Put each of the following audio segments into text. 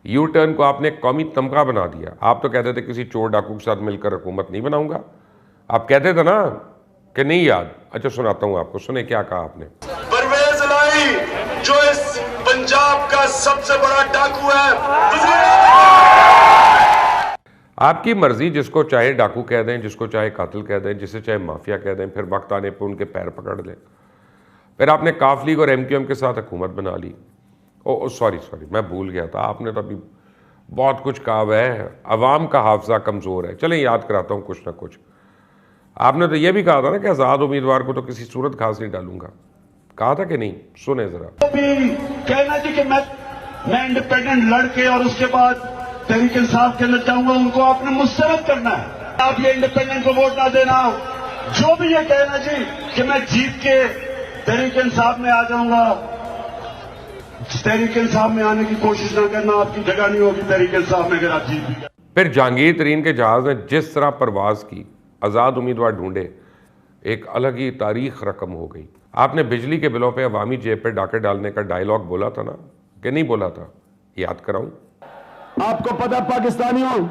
U turn को आपने कौमी तमगा बना दिया। आप तो कहते थे किसी चोर डाकू के साथ मिलकर हुकूमत नहीं बनाऊंगा, आप कहते थे ना कि नहीं याद। अच्छा सुनाता हूं आपको, सुने क्या कहा आपने। परवेज लाई जो इस पंजाब का सबसे बड़ा डाकू है, आपकी मर्जी, जिसको चाहे डाकू कह दें, जिसको चाहे कातिल कह दें, जिसे चाहे माफिया कह दें, फिर वक्त आने पर उनके पैर पकड़ लें। फिर आपने काफ लीग और एमक्यूएम के साथ हुकूमत बना ली। ओ सॉरी मैं भूल गया था, आपने तो अभी बहुत कुछ कहा हुआ है, अवाम का हाफजा कमज़ोर है। चलें याद कराता हूँ कुछ ना कुछ। आपने तो यह भी कहा था ना कि आज़ाद उम्मीदवार को तो किसी सूरत खास नहीं डालूंगा, कहा था कि नहीं? सुने जरा। कहना जी कि मैं इंडिपेंडेंट लड़के और उसके बाद तहरीक इंसाफ के अंदर जाऊंगा, उनको आपने मुस्तरद करना है। आप ये इंडिपेंडेंट को वोट ना देना, जो भी ये कहना जी कि मैं जीत के तहरीक इंसाफ में आ जाऊंगा, तहरीक इंसाफ में आने की कोशिश ना करना, आपकी जगह नहीं होगी तहरीक इंसाफ में अगर आप जीत भी गए। फिर जहांगीर तरीन के जहाज ने जिस तरह परवाज की, आज़ाद उम्मीदवार ढूंढे, एक अलग ही तारीख रकम हो गई। आपने बिजली के बिलों पे अवामी जेब पे डाके डालने का डायलॉग बोला था ना, कि नहीं बोला था? याद कराऊं आपको पता पाकिस्तानियों,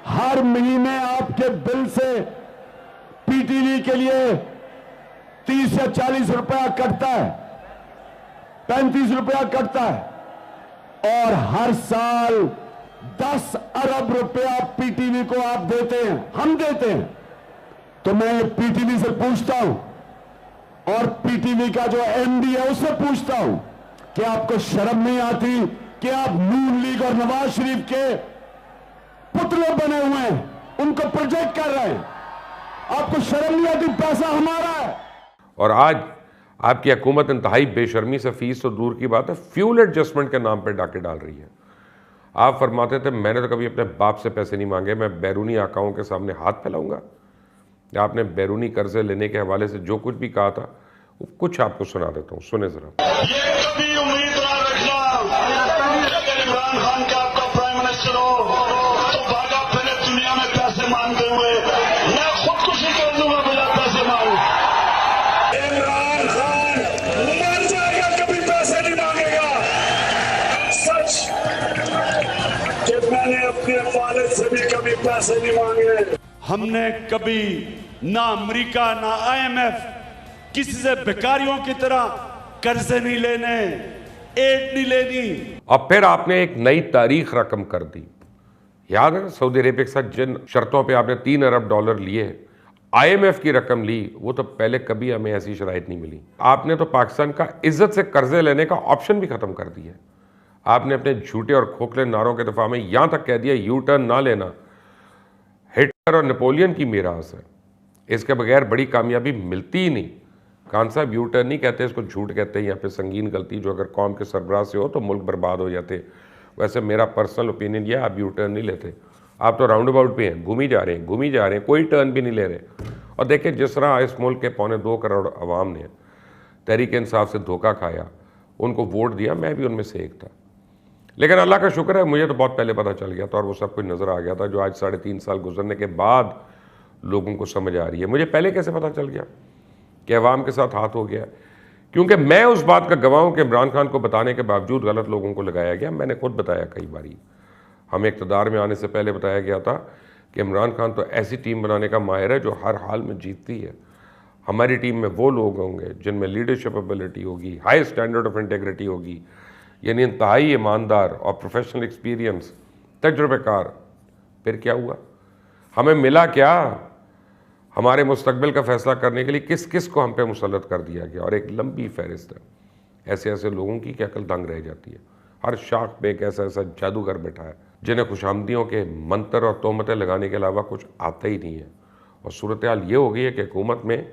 हर महीने आपके बिल से पीटीवी के लिए 30 या 40 रुपया कटता है, 35 रुपया कटता है, और हर साल 10 अरब रुपया पीटीवी को आप देते हैं, हम देते हैं। तो मैं ये पीटीवी से पूछता हूं और पीटीवी का जो एमडी है उससे पूछता हूं कि आपको शर्म नहीं आती कि आप नून लीग और नवाज शरीफ के पुतले बने हुए हैं, उनको प्रोजेक्ट कर रहे हैं? आपको शर्म नहीं आती? पैसा हमारा है। और आज आपकी हुकूमत इंतहाई बेशर्मी से, फीस तो दूर की बात है, फ्यूल एडजस्टमेंट के नाम पर डाके डाल रही है। आप फरमाते थे मैंने तो कभी अपने बाप से पैसे नहीं मांगे, मैं बैरूनी आकाओं के सामने हाथ फैलाऊंगा। आपने बैरूनी कर्जे लेने के हवाले से जो कुछ भी कहा था, वो कुछ आपको सुना देता हूं, सुने जरा। ये कभी उम्मीद ना रखना अगर इमरान खान का आपका प्राइम मिनिस्टर हो तो भागा फिरे दुनिया में पैसे मांगते हुए, मैं खुदकुशी कर दूंगा बिना पैसे मांगे। इमरान खान मर जाएगा, कभी पैसे नहीं मांगेगा। सच कि मैंने अपने वालिद से भी कभी पैसे नहीं मांगे। हमने कभी ना अमेरिका ना आईएमएफ किसी से भिखारियों की तरह कर्जे नहीं लेने, एड नहीं लेनी। और फिर आपने एक नई तारीख रकम कर दी। याद है सऊदी अरेबिया के साथ जिन शर्तों पे आपने 3 अरब डॉलर लिए, आईएमएफ की रकम ली, वो तो पहले कभी हमें ऐसी शराइत नहीं मिली। आपने तो पाकिस्तान का इज्जत से कर्जे लेने का ऑप्शन भी खत्म कर दिया। आपने अपने झूठे और खोखले नारों के दफा में यहां तक कह दिया यू टर्न ना लेना हिटलर और नेपोलियन की मीरास है, इसके बगैर बड़ी कामयाबी मिलती ही नहीं। खान साहब यू टर्न नहीं कहते, इसको झूठ कहते हैं। यहाँ पे संगीन गलती जो अगर कौम के सरबराह से हो तो मुल्क बर्बाद हो जाते। वैसे मेरा पर्सनल ओपिनियन यह, आप यू टर्न नहीं लेते, आप तो राउंड अबाउट पे हैं, घूमी जा रहे हैं, कोई टर्न भी नहीं ले रहे। और देखिए जिस तरह इस मुल्क के 2.25 करोड़ अवाम ने तहरीक इंसाफ से धोखा खाया, उनको वोट दिया, मैं भी उनमें से एक था। लेकिन अल्लाह का शुक्र है मुझे तो बहुत पहले पता चल गया था और वो सब कुछ नज़र आ गया था, जो आज 3.5 साल गुजरने के बाद लोगों को समझ आ रही है। मुझे पहले कैसे पता चल गया कि अवाम के साथ हाथ हो गया? क्योंकि मैं उस बात का गवाह हूं कि इमरान खान को बताने के बावजूद गलत लोगों को लगाया गया। मैंने खुद बताया कई बारी, हमें इक़्तिदार में आने से पहले बताया गया था कि इमरान खान तो ऐसी टीम बनाने का माहिर है जो हर हाल में जीतती है। हमारी टीम में वो लोग होंगे जिनमें लीडरशिप एबिलिटी होगी, हाई स्टैंडर्ड ऑफ इंटेग्रिटी होगी, यानी इंतहाई ईमानदार और प्रोफेशनल एक्सपीरियंस, तजुर्बेकार। फिर क्या हुआ? हमें मिला क्या? हमारे मुस्तकबिल का फैसला करने के लिए किस किस को हम पे मुसल्लत कर दिया गया, और एक लंबी फहरिस्त है ऐसे ऐसे लोगों की कि अकल दंग रह जाती है। हर शाख पे एक ऐसा ऐसा जादूगर बैठा है जिन्हें खुशामदियों के मंत्र और तोहमतें लगाने के अलावा कुछ आता ही नहीं है। और सूरत हाल ये हो गई है कि हुकूमत में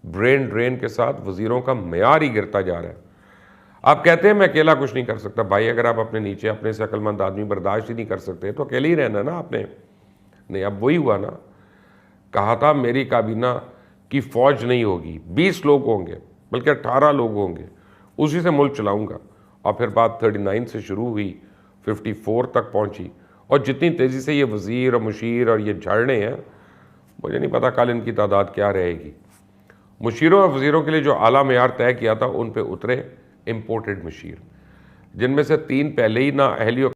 ब्रेन ड्रेन के साथ वजीरों का मेयार ही गिरता जा रहा है। आप कहते हैं मैं अकेला कुछ नहीं कर सकता। भाई अगर आप अपने नीचे अपने से अक्लमंद आदमी बर्दाश्त ही नहीं कर सकते तो अकेले ही रहना ना आपने। नहीं, अब वही हुआ ना, कहा था मेरी काबीना की फौज नहीं होगी, 20 लोग होंगे, बल्कि 18 लोग होंगे, उसी से मुल्क चलाऊंगा। और फिर बात 39 से शुरू हुई, 54 तक पहुंची, और जितनी तेज़ी से ये वज़ीर और मुशीर और ये झाड़ने हैं, मुझे नहीं पता कल इनकी तादाद क्या रहेगी। मुशीरों और वज़ीरों के लिए जो आला मेयार तय किया था उन पे उतरे इम्पोर्टेड मुशीर, जिनमें से 3 पहले ही ना अहली और